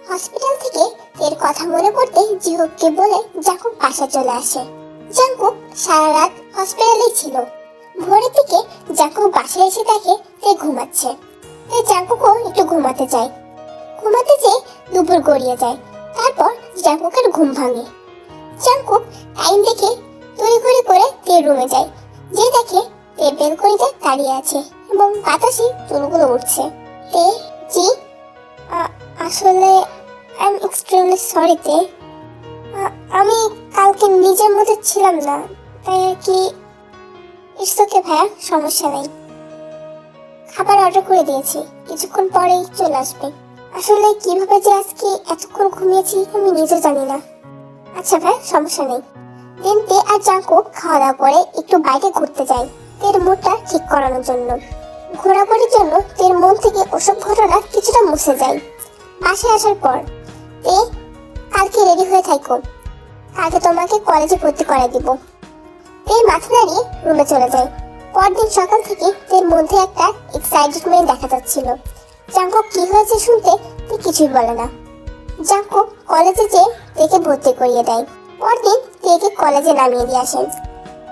Hospital থেকে এর কথা মনে পড়তে জিহুককে বলে জাঙ্কুক বাসা চলে আসে। জাঙ্কুক সারা রাত হসপিটালেই ছিল। ভোরের দিকে জাঙ্কুক বাসায় এসে দেখে তে ঘুমাচ্ছে। জাঙ্কুকও একটু ঘুমাতে চায়। ঘুমাতে যেয়ে দুপুর গড়িয়ে যায়। তারপর জাঙ্কুকের ঘুম ভাঙে। জাঙ্কুক টাইম দেখে তড়িঘড়ি করে তে রুমে যায়। যে দেখে তে বেলকনিতে দাঁড়িয়ে আছে এবং বাতাসে চুলগুলো উঠছে। তে, জি? আসলে আই এম এক্সট্রিমলি সরি তে। আমি কালকে নিজের মধ্যে ছিলাম না, তাই আর কি। ইটস ওকে ভাইয়া, সমস্যা নেই। খাবার অর্ডার করে দিয়েছি, কিছুক্ষণ পরেই চলে আসবে। আসলে কিভাবে যে আজকে এতক্ষণ ঘুমিয়েছি আমি নিজে জানি না। আচ্ছা ভাই, সমস্যা নেই। দেন তে আর জাঙ্কুক খাওয়া দাওয়া করে একটু বাইরে ঘুরতে যায় তের মুডটা ঠিক করানোর জন্য। ঘোরাঘুরির জন্য তের মন থেকে ওসব ঘটনা কিছুটা মুছে যায়। বাসায় আসার পর তে, কালকে রেডি হয়ে থাকো, কালকে তোমাকে কলেজে ভর্তি করাই দিব। তে মাথা নাড়িয়ে রুমে চলে যায়। পরদিন সকাল থেকে তের মধ্যে একটা এক্সাইটেডমেন্ট দেখা যাচ্ছিল। জাঙ্কুক কি হয়েছে শুনতে তে কিছুই বলে না। জাঙ্কুক কলেজে যেয়ে তেকে ভর্তি করিয়ে দেয়। পরদিন তেকে কলেজে নামিয়ে দিয়ে আসেন।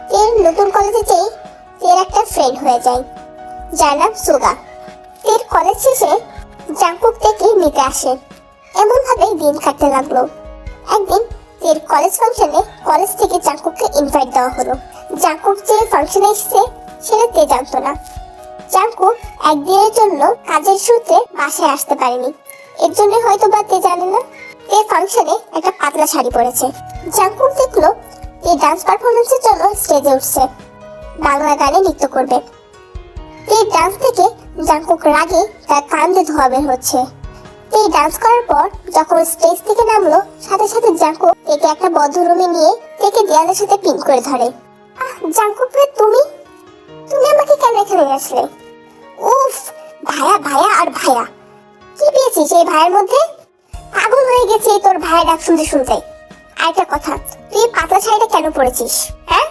তের নতুন কলেজে যেয়ে তের একটা ফ্রেন্ড হয়ে যায়, যার নাম সুগা। তের কলেজ শেষে জাঙ্কুক তেকে নিতে আসে। এমন ভাবে দিন কাটতে লাগলো। একদিন তের কলেজ ফাংশনে কলেজ থেকে জাঙ্কুককে ইনভাইট দেওয়া হলো। জাঙ্কুক যে ফাংশনে এসেছে সেটা তে জানতো না। জাঙ্কুক একদিনের জন্য কাজের সূত্রে বাসায় আসতে পারেনি, এর জন্য হয়তো বা তে জানে না তে ফাংশনে একটা পাতলা শাড়ি পরেছে। জাঙ্কুক দেখলো তে ডান্স পারফরমেন্সের জন্য স্টেজে উঠছে, বাংলা গানে নৃত্য করবে। তে ডান্স থেকে জাঙ্কুক রাগে তার কান দিয়ে ধোয়া বের হচ্ছে। তে ডান্স করার পর যখন স্টেজ থেকে নামলো, সাথে সাথে জাঙ্কুক তেকে একটা বদ্ধ রুমে নিয়ে তেকে দেয়ালের সাথে পিন করে ধরে। জাঙ্কুক ভাই, তুমি তুমি আমাকে কেন এখানে আসলে? উফ, ভাইয়া ভাইয়া আর ভাইয়া, কি পেয়েছিস এই ভাইয়ের মধ্যে? পাগল হয়ে গেছে তোর ভাইয়ের ডাক শুনতে শুনতে। আরেকটা কথা, তুই পাতলা শাড়িটা কেন পরেছিস? হ্যাঁ,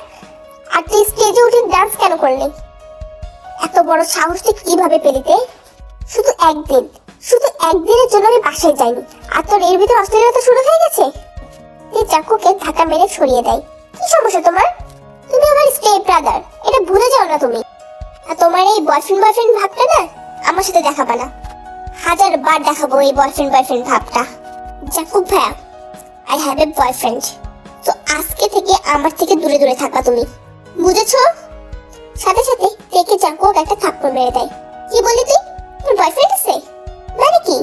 আর তুই স্টেজে উঠে ডান্স কেন করলি? এত বড় সাহস তুই কিভাবে পেলিতে? শুধু একদিনের জন্য আমি বাসায় যাইনি, আর তোর এর ভিতর অশ্লীলতা শুরু হয়ে গেছে। তুই জাঙ্কুককে ধাক্কা মেরে সরিয়ে দেয়। কি সমস্যা তোমার? তুমি আমার স্টেপ ব্রাদার, এটা ভুলে যাও না তুমি। আর তোমার এই বয়ফ্রেন্ড ভাবটা না আমার সাথে দেখাবা না। 1000 বার দেখাবো এই বয়ফ্রেন্ড ভাবটা। জাঙ্কুক ভাইয়া, আই হ্যাভ এ বয়ফ্রেন্ড, তো আজকে থেকে আমার থেকে দূরে দূরে থাকবা তুমি, বুঝেছো? সাথে সাথে তেকে জাঙ্কুক একটা থাপ্পড় মেরে দেয়। কি বলি তুই? তোর বয়ফ্রেন্ড আছে? মানে কি?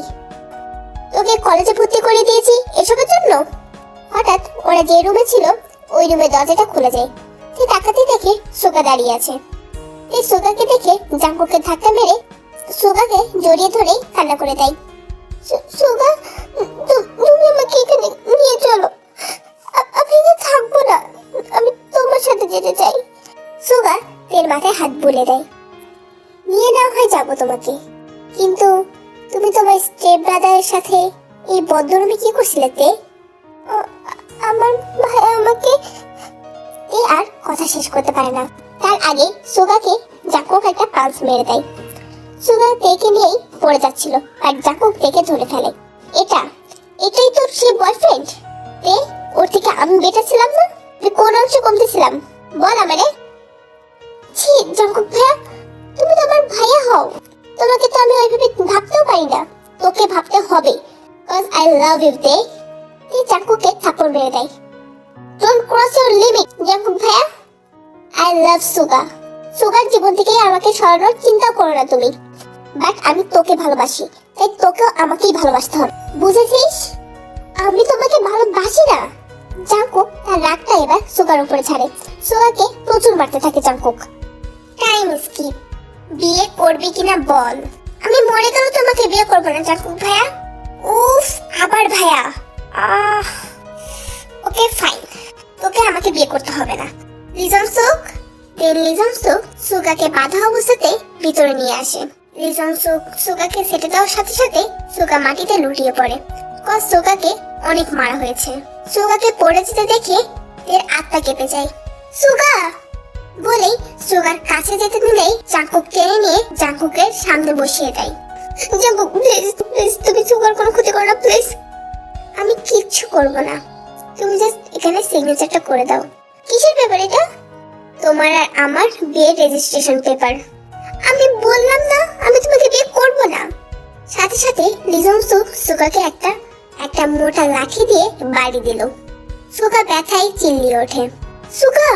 তোকে কলেজে ভর্তি করে দিয়েছি এসবের জন্য? হঠাৎ ওরা যে রুমে ছিল ওই রুমের দরজাটা খুলে যায়। তুই তাকাতেই দেখে সুগা দাঁড়িয়ে আছে। তুই সুগাকে দেখে জাঙ্কুককে ধাক্কা মেরে সুগাকে জড়িয়ে ধরে কান্না করে দেয়। সুগা, তুমি আমাকে এখানে নিয়ে চলো, আমি থাকবো না, আমি তোমার সাথে যেতে চাই। সুগা তের মাথায় হাত বুলিয়ে দেয়। নিয়ে নেওয়া হয় যাবো তোমাকে, কিন্তু তুমি তোমার স্টেপ ব্রাদারের সাথে এই বদ্ধরুমে কি করছিলে তে? আমার ভাই আমাকে। তে আর কথা শেষ করতে পারে না, তার আগে সুগাকে জাঙ্কুক একটা পালস মেরে দেয়। সুগা তেকে নিয়েই পড়ে যাচ্ছিল, আর জাঙ্কুক তেকে ধরে ফেলে। এটাই তোর সেই বয়ফ্রেন্ড? তে, ওর থেকে আমি বেটার ছিলাম না? কোন অংশে কমতে ছিলাম বল আমারে। ছি জাঙ্কুক ভাইয়া, তুমি তো আমার ভাইয়া হও, তোমাকে তো আমি ওইভাবে ভাবতেও পারি না। তোকে ভাবতে হবে, কজ আই লাভ ইউ তে। তে জাঙ্কুককে থাপ্পড় মেরে দেয়। Don't cross your limit Jungkook ভাইয়া। I love Suga. সুগার জীবন থেকে আমাকে সরানোর চিন্তা করো না তুমি, বাট আমি তোকে ভালোবাসি, তাই তোকেও আমাকেই ভালোবাসতে হবে, বুঝেছিস? আমি তোমাকে ভালোবাসি না। জাঙ্কুক তার রাগটা এবার সুগার উপরে ছাড়ে। সুগাকে প্রচুর মারতে থাকে জাঙ্কুক। Time skip. বিয়ে করবি কিনা বল? আমি মরে গেল তোমাকে বিয়ে করবো না জাঙ্কুক ভাইয়া। উফ, আবার ভাইয়া। ওকে ফাইন, তোকে আমাকে বিয়ে করতে হবে না। লিজন সুক। লিজন সুক সুগাকে বাধা অবস্থাতে ভিতরে নিয়ে আসে। লিজন সুক সুগাকে সেটে দেওয়ার সাথে সাথে সুগা মাটিতে লুটিয়ে পড়ে, কজ সুগাকে অনেক মারা হয়েছে। সুগাকে পড়ে যেতে দেখে এর আত্মা কেঁপে যায়। সুগা বলেই সুগার কাছে যেতে নিলেই জাঙ্কুক টেনে নিয়ে জাঙ্কুকের সামনে বসিয়ে দেয়। জাঙ্কুক প্লিজ প্লিজ, তুমি সুগার কোনো ক্ষতি করো না প্লিজ। আমি কিচ্ছু করব না, তুমি জাস্ট এখানে সিগনেচারটা করে দাও। কিসের পেপার এটা? তোমার আর আমার বিয়ের রেজিস্ট্রেশন পেপার। আমি বললাম না আমি তোমাকে বিয়ে করব না। সাথে সাথে লিজং সুক সুগাকে একটা মোটা লাঠি দিয়ে বাড়ি দিল। সুগা ব্যথায় চিল্লিয়ে ওঠে। সুগা,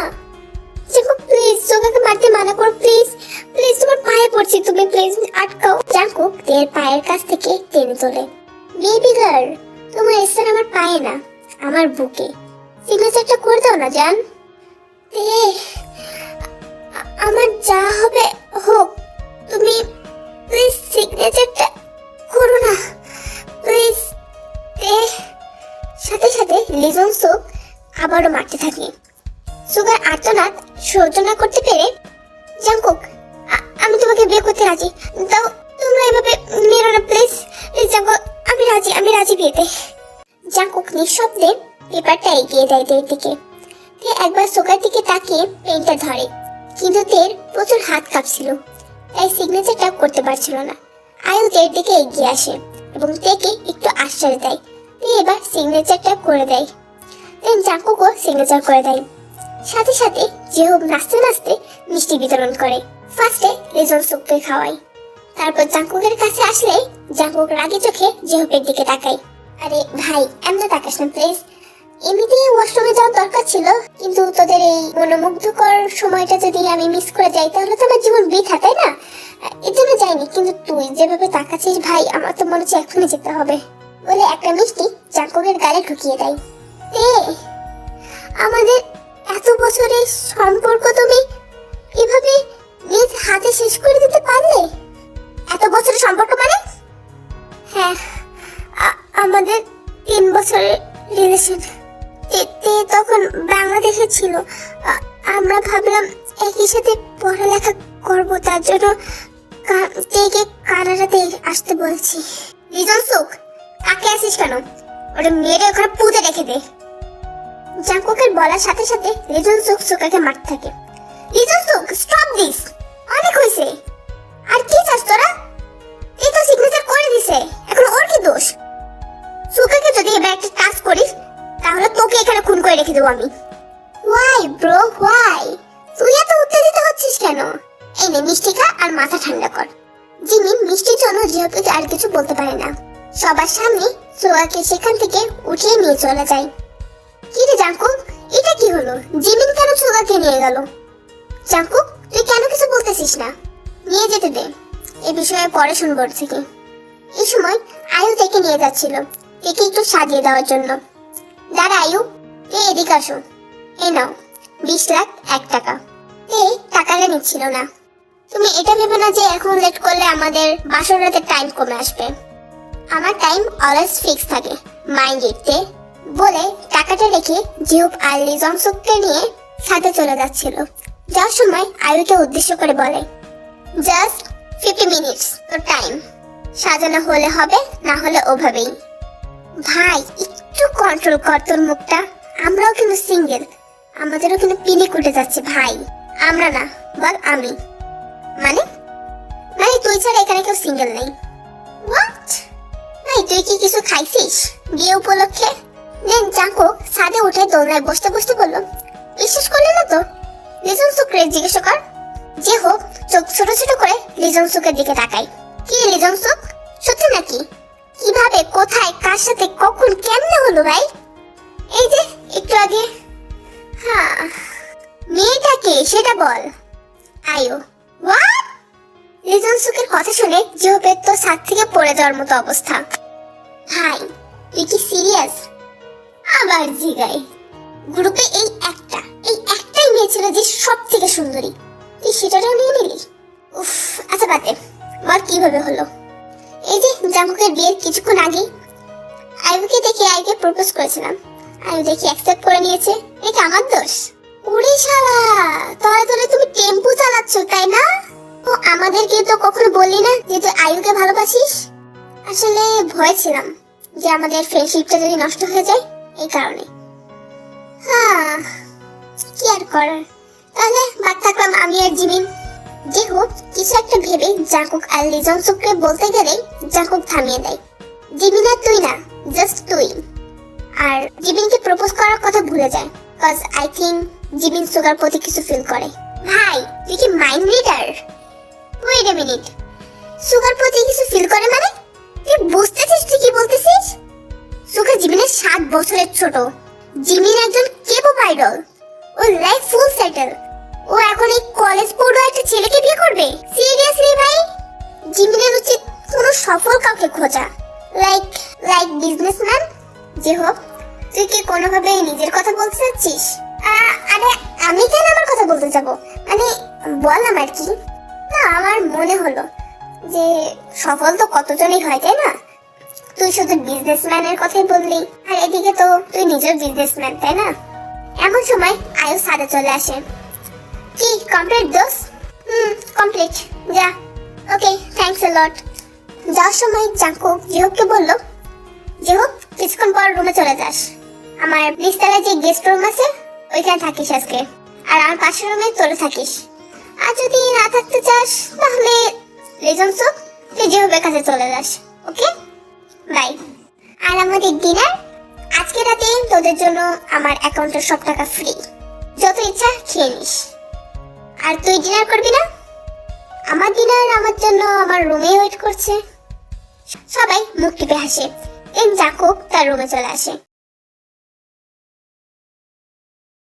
জাঙ্কুক প্লিজ, সুগাকে মারতে মানা করো প্লিজ, প্লিজ তোমার পায়ে পড়ছি, তুমি প্লিজ আটকাও। জাঙ্কুক তের পায়ের কাছ থেকে টেনে তোলে। বেবি গার্ল, তোমার স্থান আমার পায়ে না, আমার বুকে। সিগনেচারটা করে দাও না জান। আমার যা হবে হোক, তুমি প্লিজ সিগনেচারটা করো না প্লিজ। সাথে সাথে লিজং সুক আবারও মারতে থাকে। সুগার আর্তনাদ সহ্য না করতে পেরে, জাঙ্কুক আমি তোমাকে বিয়ে করতে রাজি, দাও, তোমরা এভাবে মেরো না প্লিজ, প্লিজ জাঙ্কুক, আমি রাজি বিয়েতে। জাঙ্কুক নিঃশব্দে পেপারটা এগিয়ে দেয় তের দিকে। তে একবার সুগার দিকে তাকিয়ে পেনটা ধরে, কিন্তু তের প্রচুর হাত কাঁপছিল, তাই সিগনেচারটা করতে পারছিল না। আয়ু তের দিকে এগিয়ে আসে এবং তেকে একটু আশ্বাস দেয়। তে এবার সিগনেচারটা করে দেয়। দেন জাঙ্কুকও সিগনেচার করে দেয়। সাথে সাথে জেহব নাচতে নাচতে মিষ্টি বিতরণ করে। ফার্স্টে লিজং সুককে খাওয়ায়, তারপর জাঙ্কুকের কাছে আসলে জাঙ্কুক রাগে চোখে জেহবের দিকে তাকায়। আরে ভাই, এমন তাকাস না প্লিজ, এমনিতেই ওয়াশরুমে যাওয়ার দরকার ছিল, কিন্তু তোদের এই মনোমুগ্ধকর সময়টা যদি আমি মিস করে যাই তাহলে তো আমার জীবন বৃথা, তাই না? এর জন্য যাইনি, কিন্তু তুই যেভাবে তাকাচ্ছিস ভাই, আমার তো মনে হচ্ছে এখনই যেতে হবে বলে একটা মিষ্টি জাঙ্কুকের গালে ঢুকিয়ে দেয়। আমাদের এত বছরের সম্পর্ক তুমি এভাবে নিজ হাতে শেষ করে দিতে পারলে? এত বছরের সম্পর্ক মানে? হ্যাঁ, আমাদের 3 বছরের রিলেশন। তখন বাংলাদেশে ছিল, আমরা ভাবলাম একই সাথে পড়ালেখা করবো, তার জন্য তেকে কানাডাতে আসতে বলছি। লিজং সুক, কাকে আসিস কেন? ওটা মেরে ওখানে পুঁতে রেখে দে। জাঙ্কুকের বলার সাথে সাথে লিজং সুক সুকাকে মারতে থাকে। লিজং সুক, স্টপ দিস, অনেক হয়েছে। আর কি চাস তোরা? এই তো সিগনেচার করে দিছে, এখন ওর কি দোষ? সুকাকে যদি এবার একটা টাচ করিস তাহলে তোকে এখানে খুন করে রেখে দেবো আমি। Why bro, why? তুই এত উত্তেজিত হচ্ছিস কেন? এই নে মিষ্টি খা আর মাথা ঠান্ডা কর। জিমিন মিষ্টির জন্য যেহেতু আর কিছু বলতে পারে না, সবার সামনে সুগাকে সেখান থেকে উঠিয়ে নিয়ে চলে যায়। কি রে জাঙ্কুক, এটা কি হলো? জিমিন কেন সুগাকে নিয়ে গেল? জাঙ্কুক, তুই কেন কিছু বলতেছিস না? নিয়ে যেতে দে, এই বিষয়ে পরে শুনবো থেকে। এই সময় আয়ু থেকে নিয়ে যাচ্ছিল একে একটু সাজিয়ে দেওয়ার জন্য। দাঁড়া আয়ু, এদিকে আসো, এই নাও 20 লাখ 1 টাকা। টাকাটা নিচ্ছিল না। তুমি এটা ভেবে না যে এখন লেট করলে আমাদের বাসর রাতের টাইম কমে আসবে। আমার টাইম অলওয়েজ ফিক্স থাকে, মাইন্ড ইট। বলে টাকাটা রেখে জিহুব আর লিজং সুককে নিয়ে সাথে চলে যাচ্ছিল। যাওয়ার সময় আয়ুকে উদ্দেশ্য করে বলে, জাস্ট 50 মিনিটস তোর টাইম, সাজানো হলে হবে, না হলে ওভাবেই। ভাই একটু কন্ট্রোল কর তোর মুখটা, আমরাও কিন্তু সিঙ্গেল, আমাদেরও কিন্তু পিনিক উঠে যাচ্ছে ভাই। আমরা না, বল আমি। মানে তুই ছাড়া এখানে কেউ সিঙ্গেল নেই। হোয়াট? ভাই তুই কি কিছু খাইছিস বিয়ে উপলক্ষে? দেন জাঙ্কুক ছাদে উঠে দোলনায় বসতে বসতে বলল, বিশ্বাস করলে না তো? লিজং সুককে জিজ্ঞেস কর। যে হোক চোখ ছোট ছোট করে লিজং সুকের দিকে তাকাই। কি লিজং সুক, সত্যি নাকি? কিভাবে, কোথায়, কার সাথে, কখন, কেমনে হলো ভাই? এই যে একটু আগে। হ্যাঁ, মেয়েটাকে সেটা বল। আয়ো। হোয়াট? লিজং সুকের কথা শুনে জিহুবের তো ছাদ থেকে পড়ে যাওয়ার মতো অবস্থা। ভাই তুই কি সিরিয়াস? আবার জিগাই। গ্রুপে এই একটাই মেয়ে ছিল যে সব থেকে সুন্দরী, তুই সেটাও নিয়ে নিলি? উফ, আচ্ছা বাদ দে, বল কিভাবে হলো? এই যে জাঙ্কুকের বিয়ের কিছুক্ষণ আগে আয়ুকে দেখে আয়ুকে প্রপোজ করেছিলাম, আয়ু দেখি অ্যাকসেপ্ট করে নিয়েছে, এটা আমার দোষ? ওরে শালা, তাহলে তুমি টেম্পু চালাচ্ছ তাই না? ও আমাদেরকে তো কখনো বললি না যে তুই আয়ুকে ভালোবাসিস। আসলে ভয় ছিলাম যে আমাদের ফ্রেন্ডশিপটা যদি নষ্ট হয়ে যায়, এই কারণে। হ্যাঁ, কি আর করার, তাহলে বাদ থাকলাম আমি আর জিমিন। যে হোক কিছু একটা ভেবে জাঙ্কুক আর লিজং সুককে বলতে গেলে জাঙ্কুক থামিয়ে দেয়। জিমিন আর তুই না, জাস্ট তুই। আর জিবিনকে প্রপোজ করার কথা ভুলে যায়, কজ আই থিঙ্ক জিবিন সুগার প্রতি কিছু ফিল করে। ভাই তুই কি mind reader? Wait a minute, sugar প্রতি কিছু ফিল করে মানে? তুই বুঝতেছিস তুই কি বলতেছিস? সুগার জিমিনের 7 বছরের ছোট। জিমিন একজন কেপপ আইডল, ও লাইফ ফুল সেটেল। ও এখন এই কলেজ পড়ো একটা ছেলেকে বিয়ে করবে? সিরিয়াসলি ভাই? জিমিনের উচিত কোনো সফল কাউকে খোঁজা, লাইক লাইক বিজনেসম্যান। যে হোক, তুই কি কোনোভাবে নিজের কথা বলতে চাচ্ছিস? আরে আমি কেন আমার কথা বলতে যাব, মানে বললাম আর কি। না, আমার মনে হলো যে সফল তো কতজনই হয়, তাই না? তুই শুধু বিজনেসম্যানের কথাই বললি, আর এদিকে তো তুই নিজের বিজনেসম্যান, তাই না? এমন সময় আয়ু সাদে চলে আসে। কি কমপ্লিট দোস? কমপ্লিট, যা। ওকে, থ্যাঙ্কস এ লট। যাওয়ার সময় জাঙ্কুক জিহোককে বলল, জিহোক কিছুক্ষণ পর রুমে চলে যাস। আমার নিচতলায় যে গেস্ট রুম আছে ওইখানে থাকিস আজকে, আর আমার পাশের রুমে তোরে থাকিস। আর যদি না থাকতে চাস তাহলে রেজনসো তুই জিহোকের কাছে চলে যাস। ওকে, বাই। আর আমাদের ডিনার আজকে রাতে তোদের জন্য আমার অ্যাকাউন্টের সব টাকা ফ্রি, যত ইচ্ছা খেয়ে নিস। আর তুই ডিনার করবি না? আমার ডিনার আমার জন্য আমার রুমে ওয়েট করছে। সবাই মুখ টিপে হাসে। জাঙ্কুক তার রুমে চলে আসে।